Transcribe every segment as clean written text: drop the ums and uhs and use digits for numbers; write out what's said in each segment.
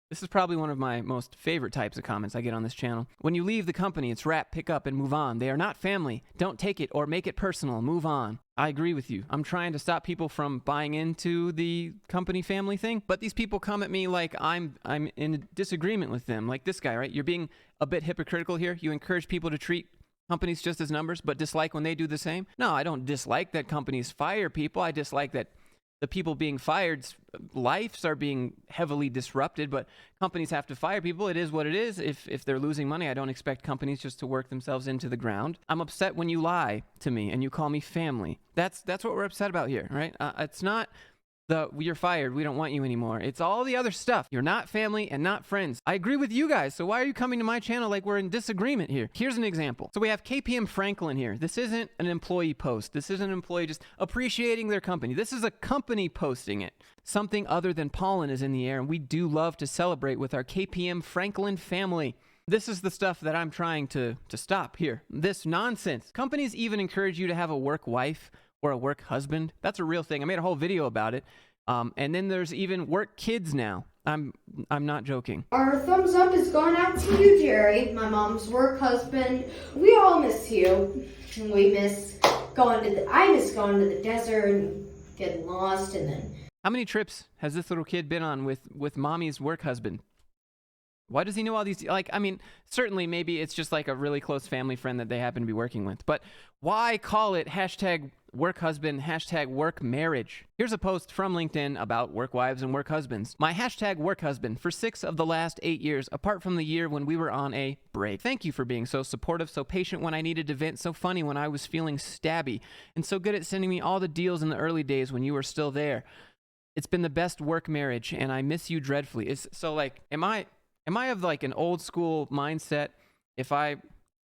This is probably one of my most favorite types of comments I get on this channel. When you leave the company, it's wrap, pick up, and move on. They are not family. Don't take it or make it personal. Move on. I agree with you. I'm trying to stop people from buying into the company family thing, but these people come at me like I'm in disagreement with them. Like this guy, right? You're being a bit hypocritical here. You encourage people to treat companies just as numbers, but dislike when they do the same. No, I don't dislike that companies fire people. I dislike that the people being fired's lives are being heavily disrupted, but companies have to fire people. It is what it is. If they're losing money, I don't expect companies just to work themselves into the ground. I'm upset when you lie to me and you call me family. That's what we're upset about here, right? It's not you're fired, we don't want you anymore. It's all the other stuff. You're not family and not friends. I agree with you guys, so why are you coming to my channel like we're in disagreement here? Here's an example. So we have KPM Franklin here. This isn't an employee post. This isn't an employee just appreciating their company. This is a company posting it. Something other than pollen is in the air, and we do love to celebrate with our KPM Franklin family. This is the stuff that I'm trying to stop here. This nonsense. Companies even encourage you to have a work wife or a work husband. That's a real thing. I made a whole video about it. And then there's even work kids now. I'm not joking. Our thumbs up is going out to you, Jerry, my mom's work husband. We all miss you. We miss I miss going to the desert and getting lost and then. How many trips has this little kid been on with mommy's work husband? Why does he know all these? Like, I mean, certainly maybe it's just like a really close family friend that they happen to be working with. But why call it hashtag work husband, hashtag work marriage? Here's a post from LinkedIn about work wives and work husbands. My hashtag work husband for 6 of the last 8 years, apart from the year when we were on a break. Thank you for being so supportive, so patient when I needed to vent, so funny when I was feeling stabby, and so good at sending me all the deals in the early days when you were still there. It's been the best work marriage, and I miss you dreadfully. So like, am I of like an old school mindset if I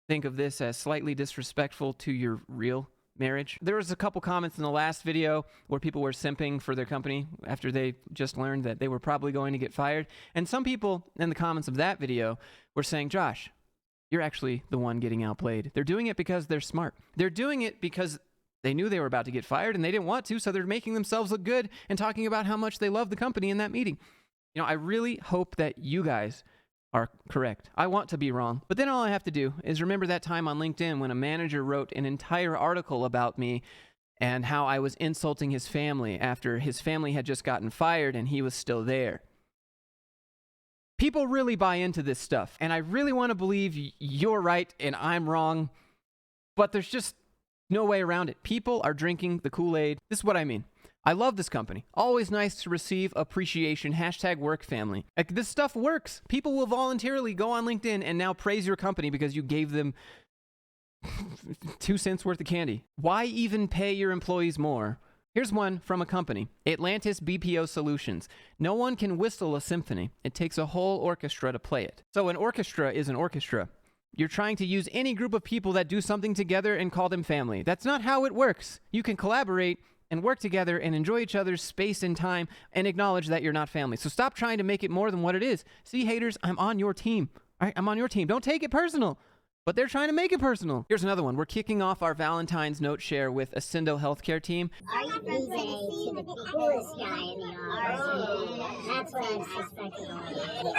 think of this as slightly disrespectful to your real marriage? There was a couple comments in the last video where people were simping for their company after they just learned that they were probably going to get fired. And some people in the comments of that video were saying, Josh, you're actually the one getting outplayed. They're doing it because they're smart. They're doing it because they knew they were about to get fired and they didn't want to, so they're making themselves look good and talking about how much they love the company in that meeting. You know, I really hope that you guys are correct. I want to be wrong. But then all I have to do is remember that time on LinkedIn when a manager wrote an entire article about me and how I was insulting his family after his family had just gotten fired and he was still there. People really buy into this stuff, and I really want to believe you're right and I'm wrong, but there's just no way around it. People are drinking the Kool-Aid. This is what I mean. I love this company. Always nice to receive appreciation. Hashtag work family. Like, this stuff works. People will voluntarily go on LinkedIn and now praise your company because you gave them 2 cents worth of candy. Why even pay your employees more? Here's one from a company, Atlantis BPO Solutions. No one can whistle a symphony. It takes a whole orchestra to play it. So an orchestra is an orchestra. You're trying to use any group of people that do something together and call them family. That's not how it works. You can collaborate and work together and enjoy each other's space and time and acknowledge that you're not family. So stop trying to make it more than what it is. See, haters, I'm on your team. All right, I'm on your team. Don't take it personal. But they're trying to make it personal. Here's another one. We're kicking off our Valentine's note share with Ascendo Healthcare team. Are you DJ to the coolest guy in the office? That's what I'm suspecting.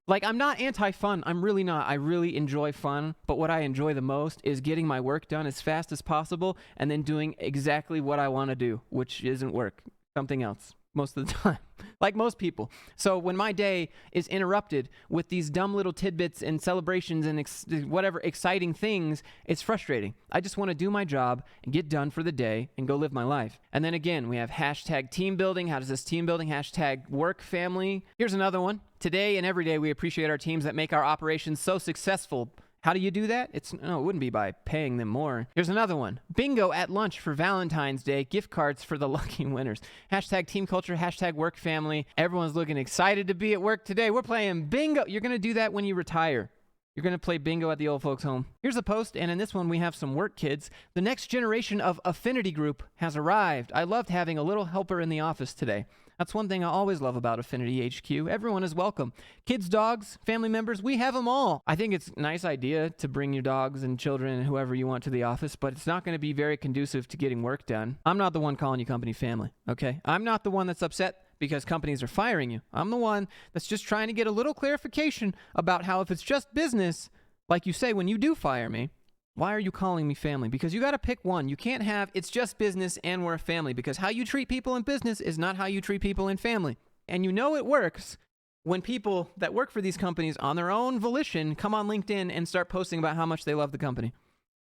Like, I'm not anti-fun. I'm really not. I really enjoy fun. But what I enjoy the most is getting my work done as fast as possible and then doing exactly what I want to do, which isn't work. Something else. Most of the time. Like most people. So when my day is interrupted with these dumb little tidbits and celebrations and whatever exciting things, it's frustrating. I just want to do my job and get done for the day and go live my life. And then again, we have hashtag team building. How does this team building? Hashtag work family. Here's another one. Today and every day, we appreciate our teams that make our operations so successful. How do you do that? It wouldn't be by paying them more. Here's another one. Bingo at lunch for Valentine's Day. Gift cards for the lucky winners. Hashtag team culture. Hashtag work family. Everyone's looking excited to be at work today. We're playing bingo. You're going to do that when you retire. You're going to play bingo at the old folks' home. Here's a post, and in this one we have some work kids. The next generation of affinity group has arrived. I loved having a little helper in the office today. That's one thing I always love about Affinity HQ. Everyone is welcome. Kids, dogs, family members, we have them all. I think it's a nice idea to bring your dogs and children and whoever you want to the office, but it's not going to be very conducive to getting work done. I'm not the one calling you company family, okay? I'm not the one that's upset because companies are firing you. I'm the one that's just trying to get a little clarification about how if it's just business, like you say, when you do fire me, why are you calling me family? Because you got to pick one. You can't have it's just business and we're a family, because how you treat people in business is not how you treat people in family. And you know it works when people that work for these companies on their own volition come on LinkedIn and start posting about how much they love the company.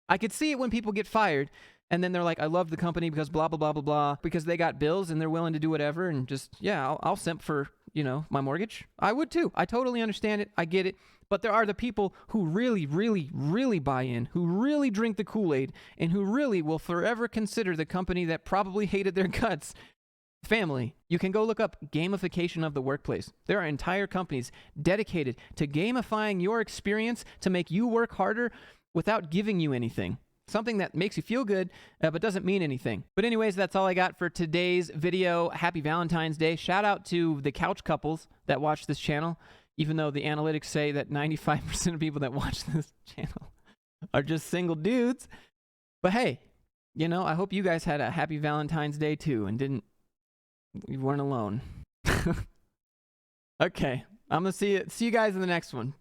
I could see it when people get fired and then they're like, I love the company because blah, blah, blah, blah, blah, because they got bills and they're willing to do whatever and just, yeah, I'll simp for, my mortgage. I would too. I totally understand it. I get it. But there are the people who really, really, really buy in, who really drink the Kool-Aid, and who really will forever consider the company that probably hated their guts family. You can go look up gamification of the workplace. There are entire companies dedicated to gamifying your experience to make you work harder without giving you anything. Something that makes you feel good, but doesn't mean anything. But anyways, that's all I got for today's video. Happy Valentine's Day. Shout out to the couch couples that watch this channel, even though the analytics say that 95% of people that watch this channel are just single dudes. But hey, I hope you guys had a happy Valentine's Day too and you weren't alone. Okay, I'm going to see you guys in the next one.